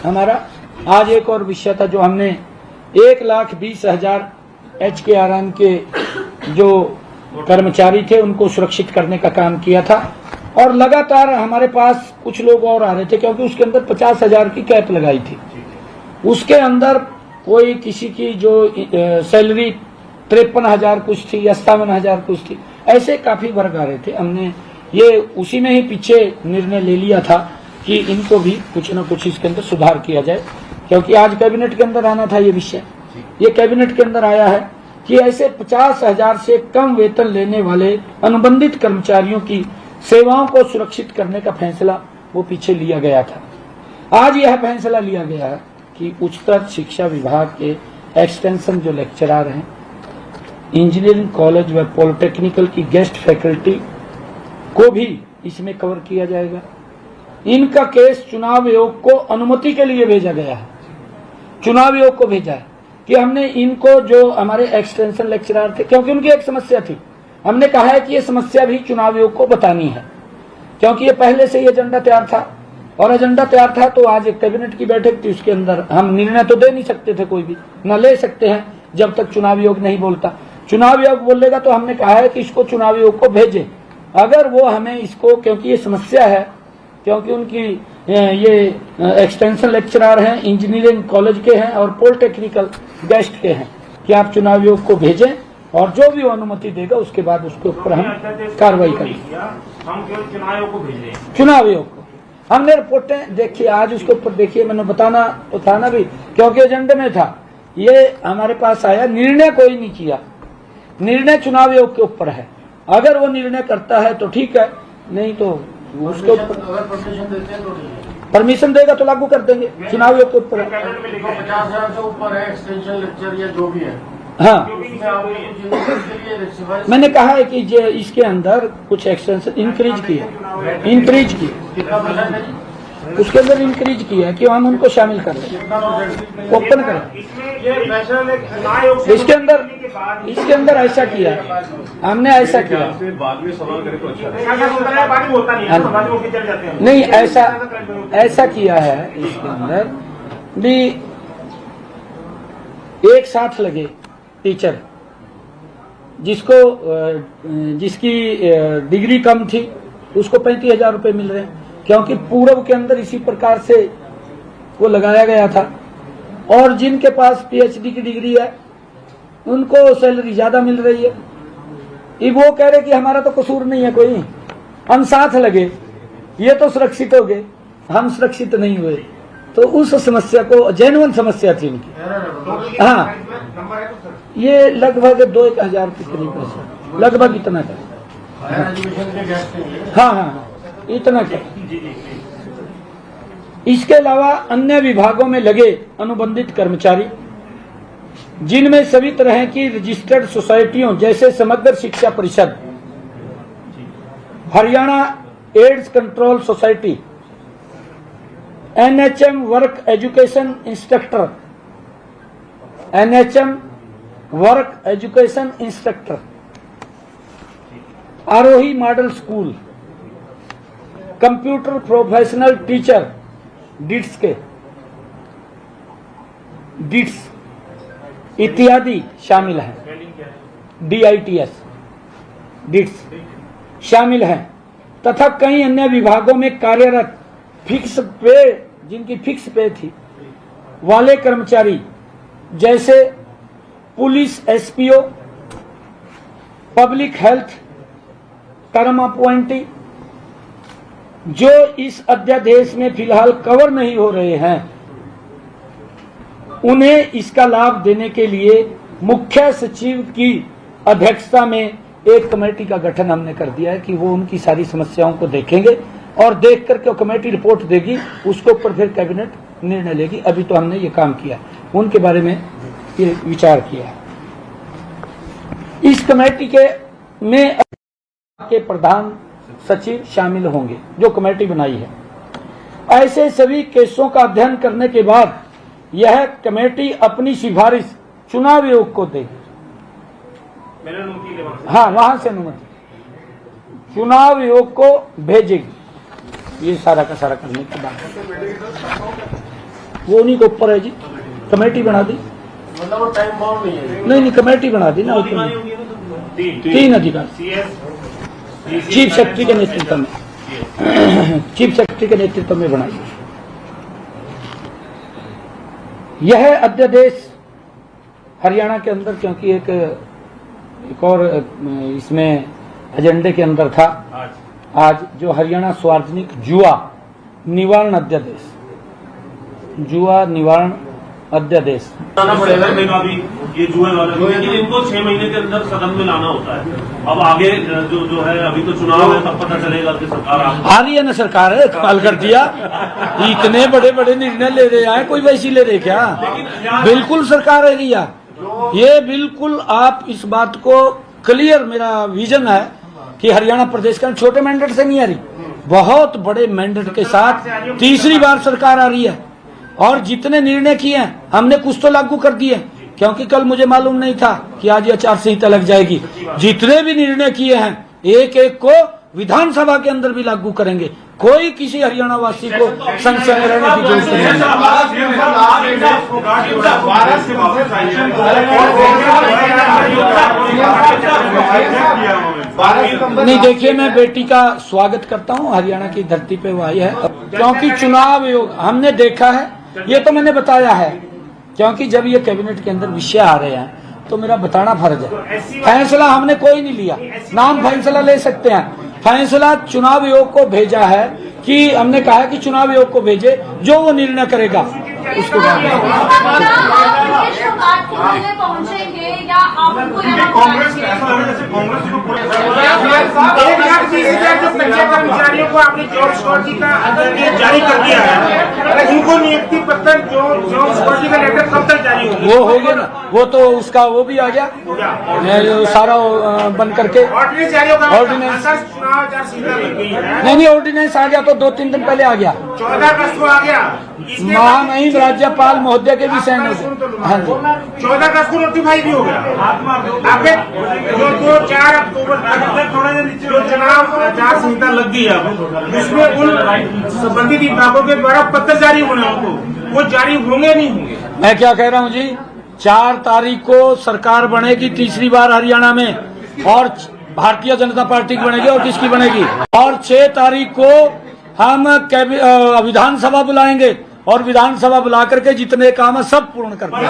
हमारा आज एक और विषय था जो हमने 1,20,000 HKRN के जो कर्मचारी थे उनको सुरक्षित करने का काम किया था। और लगातार हमारे पास कुछ लोग और आ रहे थे क्योंकि उसके अंदर 50,000 की कैप लगाई थी। उसके अंदर कोई किसी की जो सैलरी 53,000 कुछ थी, 57,000 कुछ थी, ऐसे काफी वर्ग आ रहे थे। हमने ये उसी में ही पीछे निर्णय ले लिया था कि इनको भी कुछ न कुछ इसके अंदर सुधार किया जाए, क्योंकि आज कैबिनेट के अंदर आना था ये विषय। ये कैबिनेट के अंदर आया है कि ऐसे 50,000 से कम वेतन लेने वाले अनुबंधित कर्मचारियों की सेवाओं को सुरक्षित करने का फैसला वो पीछे लिया गया था। आज यह फैसला लिया गया है कि उच्चतर शिक्षा विभाग के एक्सटेंशन जो लेक्चरर हैं, इंजीनियरिंग कॉलेज व पॉलिटेक्निकल की गेस्ट फैकल्टी को भी इसमें कवर किया जाएगा। इनका केस चुनाव आयोग को अनुमति के लिए भेजा गया है। चुनाव आयोग को भेजा है कि हमने इनको, जो हमारे एक्सटेंशन लेक्चरर थे, क्योंकि उनकी एक समस्या थी, हमने कहा है कि ये समस्या भी चुनाव आयोग को बतानी है, क्योंकि ये पहले से ही एजेंडा तैयार था। और एजेंडा तैयार था तो आज एक कैबिनेट की बैठक थी, उसके अंदर हम निर्णय तो दे नहीं सकते थे, कोई भी न ले सकते हैं जब तक चुनाव आयोग नहीं बोलता। चुनाव आयोग बोलेगा तो हमने कहा है कि इसको चुनाव आयोग को भेजें। अगर वो हमें इसको, क्योंकि ये समस्या है, क्योंकि उनकी ये एक्सटेंशन लेक्चरर हैं, इंजीनियरिंग कॉलेज के हैं और पॉलिटेक्निकल गेस्ट के हैं, कि आप चुनाव आयोग को भेजें और जो भी वो अनुमति देगा उसके बाद उसके ऊपर हम कार्रवाई करेंगे। हम केवल चुनाव आयोग को भेज रहे हैं। चुनाव आयोग को हमने रिपोर्टें देखिए, आज उसके ऊपर देखिए, मैंने बताना तो था ना भी, क्योंकि एजेंडे में था। ये हमारे पास आया, निर्णय कोई नहीं किया, निर्णय चुनाव आयोग के ऊपर है। अगर वो निर्णय करता है तो ठीक है, नहीं तो उसके ऊपर परमिशन देगा तो लागू कर देंगे। चुनाव आयोग के ऊपर है। 50,000 से ऊपर है एक्सटेंशन लेक्चर या जो भी है। हाँ, मैंने कहा है कि ये इसके अंदर कुछ एक्सटेंशन इंक्रीज किया, उसके अंदर इंक्रीज किया है कि हम उनको शामिल कर लें, ओपन करें। इसके अंदर ऐसा किया, हमने ऐसा किया नहीं, ऐसा किया है इसके अंदर भी, एक साथ लगे टीचर जिसकी डिग्री कम थी उसको 35,000 रुपए मिल रहे हैं, क्योंकि पूर्व के अंदर इसी प्रकार से वो लगाया गया था। और जिनके पास PhD की डिग्री है उनको सैलरी ज्यादा मिल रही है। ये वो कह रहे कि हमारा तो कसूर नहीं है कोई, हम साथ लगे, ये तो सुरक्षित हो गए, हम सुरक्षित नहीं हुए। तो उस समस्या को, जेन्युइन समस्या थी उनकी। हाँ, ये लगभग 2,000 के करीब है, लगभग इतना का। हाँ, इतना का। इसके अलावा अन्य विभागों में लगे अनुबंधित कर्मचारी, जिनमें सभी तरह की रजिस्टर्ड सोसाइटियों जैसे Samagra Shiksha Parishad, Haryana AIDS control society, NHM work education instructor, NHM work education instructor, Arohi model school, computer professional teacher डिट्स इत्यादि शामिल हैं। DITS डिट्स शामिल हैं तथा कई अन्य विभागों में कार्यरत फिक्स पे, जिनकी फिक्स पे थी, वाले कर्मचारी जैसे police SPO, public health term appointee, जो इस अध्यादेश में फिलहाल कवर नहीं हो रहे हैं, उन्हें इसका लाभ देने के लिए मुख्य सचिव की अध्यक्षता में एक कमेटी का गठन हमने कर दिया है कि वो उनकी सारी समस्याओं को देखेंगे और देख करके कमेटी रिपोर्ट देगी, उसके ऊपर फिर कैबिनेट निर्णय लेगी। अभी तो हमने ये काम किया, उनके बारे में ये विचार किया। इस कमेटी में प्रधान सचिव शामिल होंगे, जो कमेटी बनाई है। ऐसे सभी केसों का अध्ययन करने के बाद यह कमेटी अपनी सिफारिश चुनाव आयोग को देगी। हाँ, वहां से अनुमति चुनाव आयोग को भेजेगी। ये सारा का सारा करने के बाद वो उन्हीं के ऊपर है जी, कमेटी बना दी। मतलब वो टाइम बाउंड नहीं है। नहीं कमेटी बना दी ना, तीन अधिकार चीफ सेक्रेटरी के नेतृत्व में, चीफ सेक्रेटरी के नेतृत्व में बनाई। यह अध्यादेश हरियाणा के अंदर, क्योंकि एक और इसमें एजेंडे के अंदर था आज, जो हरियाणा सार्वजनिक जुआ निवारण अध्यादेश, जुआ निवारण अध्यादेश लाना पड़ेगा। भी ये जुए वाले, लेकिन इनको 6 महीने के अंदर सदन में लाना होता है। अब आगे जो है, अभी तो चुनाव है, तब पता चलेगा कि सरकार आ रही है ना, सरकार है कमाल कर दिया, इतने बड़े बड़े निर्णय ले रहे हैं, कोई वैसी ले रहे क्या? बिल्कुल सरकार है रिया, ये बिल्कुल आप इस बात को क्लियर, मेरा विजन है कि हरियाणा प्रदेश का छोटे मैंडेट से नहीं आ रही, बहुत बड़े मैंडेट के साथ तीसरी बार सरकार आ रही है। और जितने निर्णय किए हैं हमने कुछ तो लागू कर दिए, क्योंकि कल मुझे मालूम नहीं था कि आज ये आचार संहिता लग जाएगी। जितने भी निर्णय किए हैं एक एक को विधानसभा के अंदर भी लागू करेंगे। कोई किसी हरियाणा वासी को संसद में रहने की जरूरत नहीं है। नहीं देखिए, मैं बेटी का स्वागत करता हूं, हरियाणा की धरती पे वो आई है, क्योंकि चुनाव हमने देखा है, ये तो मैंने बताया है, क्योंकि जब ये कैबिनेट के अंदर विषय आ रहे हैं तो मेरा बताना फर्ज है। फैसला हमने कोई नहीं लिया, नाम फैसला ले सकते हैं, फैसला चुनाव आयोग को भेजा है कि हमने कहा है कि चुनाव आयोग को भेजे, जो वो निर्णय करेगा उसको पहुंचेंगे या आप कांग्रेस कर्मचारियों को आपने जॉब सिक्योरिटी का जारी कर दिया है, उनको नियुक्ति पत्र जॉब सिक्योरिटी का लेटर कब तक जारी होगा? वो हो गया ना, वो तो उसका वो भी आ गया सारा बन करके ऑर्डिनेंस, चुनाव आचार संहिता लग गई है। नहीं ऑर्डिनेंस आ गया तो 2-3 दिन पहले आ गया, 14 अगस्त को आ गया। महामहिम राज्यपाल महोदय के भी साइन हो गए। हाँ जी, 14 अगस्त को नोटिफाई भी हो गया। आपके जो 4 अक्टूबर जो चुनाव आचार संहिता लग गई है, उसमें उन संबंधित विभागों के द्वारा पत्र जारी होने उनको, वो जारी होंगे नहीं होंगे? मैं क्या कह रहा हूँ जी, 4 तारीख को सरकार बनेगी तीसरी बार हरियाणा में, और भारतीय जनता पार्टी की बनेगी, और किसकी बनेगी? और 6 तारीख को हम विधानसभा बुलाएंगे, और विधानसभा बुला करके जितने काम है सब पूर्ण कर देंगे।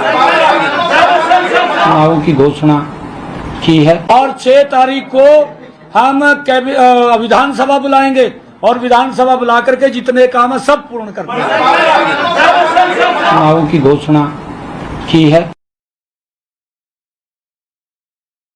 चुनावों की घोषणा की है, और 6 तारीख को हम विधानसभा बुलाएंगे, और विधानसभा बुला करके जितने काम है सब पूर्ण कर देंगे। चुनावों की घोषणा की है।